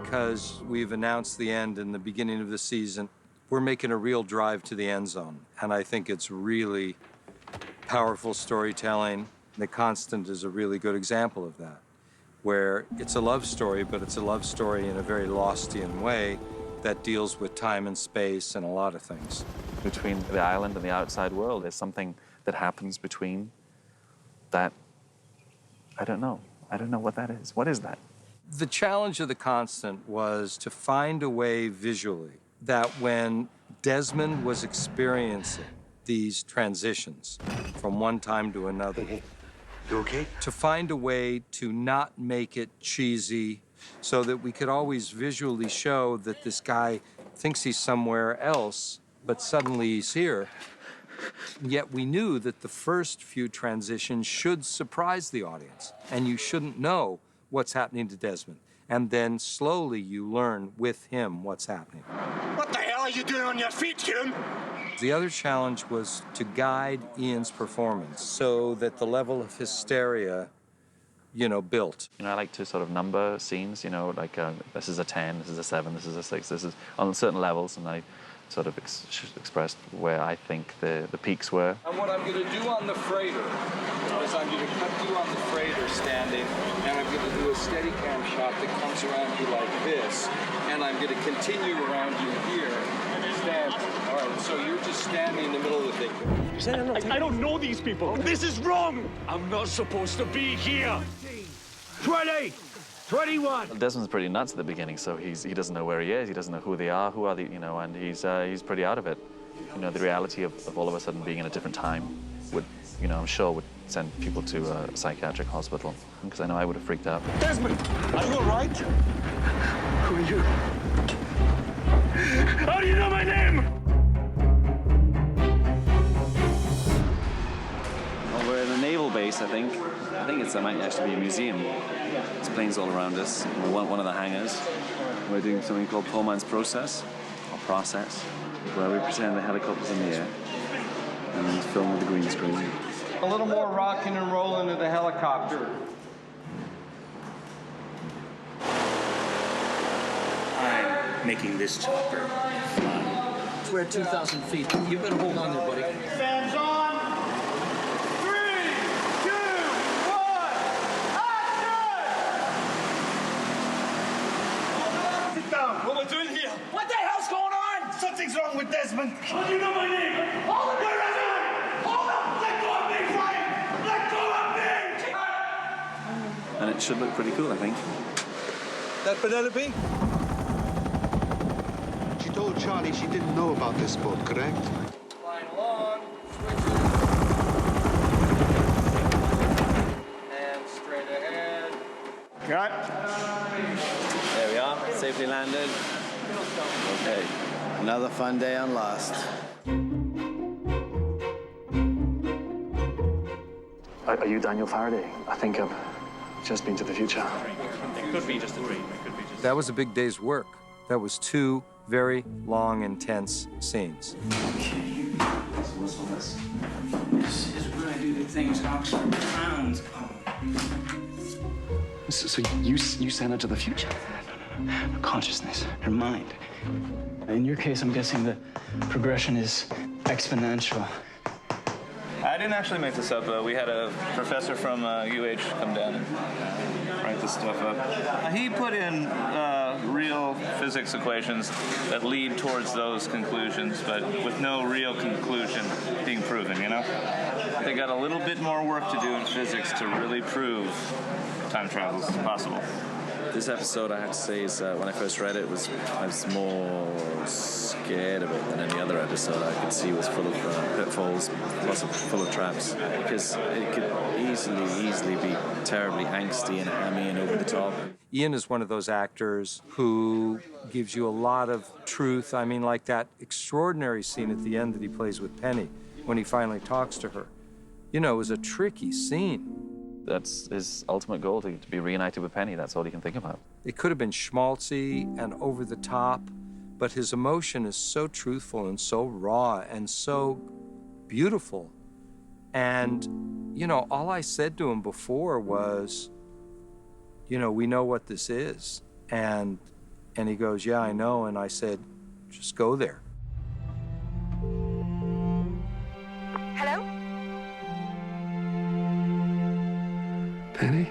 because we've announced the end in the beginning of the season, we're making a real drive to the end zone. And I think it's really powerful storytelling. The Constant is a really good example of that, where it's a love story, but it's a love story in a very Lostian way that deals with time and space and a lot of things. Between the island and the outside world, there's something that happens between that. I don't know what that is. What is that? The challenge of The Constant was to find a way visually that when Desmond was experiencing these transitions from one time to another, You okay? to find a way to not make it cheesy so that we could always visually show that this guy thinks he's somewhere else, but suddenly he's here. Yet we knew that the first few transitions should surprise the audience, and you shouldn't know what's happening to Desmond. And then slowly you learn with him what's happening. What the hell are you doing on your feet, Hume? The other challenge was to guide Ian's performance so that the level of hysteria, built. I like to sort of number scenes, like this is a 10, this is a 7, this is a 6, this is on certain levels, and I sort of expressed where I think the peaks were. And what I'm going to do on the freighter is I'm going to cut you on the freighter standing, and I'm going to do a steady cam shot that comes around you like this, and I'm going to continue around you here. Stand. All right, so you're just standing in the middle of the thing. I don't know these people. This is wrong. I'm not supposed to be here. 20, 21. Desmond's pretty nuts at the beginning, so he doesn't know where he is. He doesn't know who they are, and he's pretty out of it. The reality of all of a sudden being in a different time would, I'm sure would send people to a psychiatric hospital, because I know I would have freaked out. Desmond, are you all right? Who are you? How do you know my name? Well, we're in a naval base, I think. I think it might actually be a museum. There's planes all around us. We're one of the hangars. We're doing something called poor man's process, where we pretend the helicopter's in the air and film with the green screen. A little more rocking and rolling of the helicopter. I'm making this chopper fly. We're at 2,000 feet. You better hold on there, buddy. Fans on. 3, 2, 1, action! Sit down. What am I doing here? What the hell's going on? Something's wrong with Desmond. How do you know my name? Hold it! Where is it? Hold up! Let go of me, Brian! Let go of me! And it should look pretty cool, I think. That Penelope? She told Charlie she didn't know about this boat, correct? Flying along, switches. And straight ahead. There we are, safely landed. Okay, another fun day on Lost. Are you Daniel Faraday? I think I've just been to the future. It could be just a dream. That was a big day's work. That was 2 very long, intense scenes. This is where I do the things Oxford clowns call. So you sent her to the future? Her consciousness, her mind. In your case, I'm guessing the progression is exponential. I didn't actually make this up. We had a professor from UH come down and write this stuff up. He put in real physics equations that lead towards those conclusions, but with no real conclusion being proven, They got a little bit more work to do in physics to really prove time travel is possible. This episode, I have to say, is when I first read it, I was more scared of it than any other episode I could see was full of pitfalls, full of traps, because it could easily be terribly angsty and hammy and over the top. Ian is one of those actors who gives you a lot of truth. I mean, like that extraordinary scene at the end that he plays with Penny when he finally talks to her. It was a tricky scene. That's his ultimate goal, to be reunited with Penny. That's all he can think about. It could have been schmaltzy and over the top, but his emotion is so truthful and so raw and so beautiful. And, all I said to him before was, we know what this is. And And he goes, yeah, I know. And I said, just go there. Hello? Penny?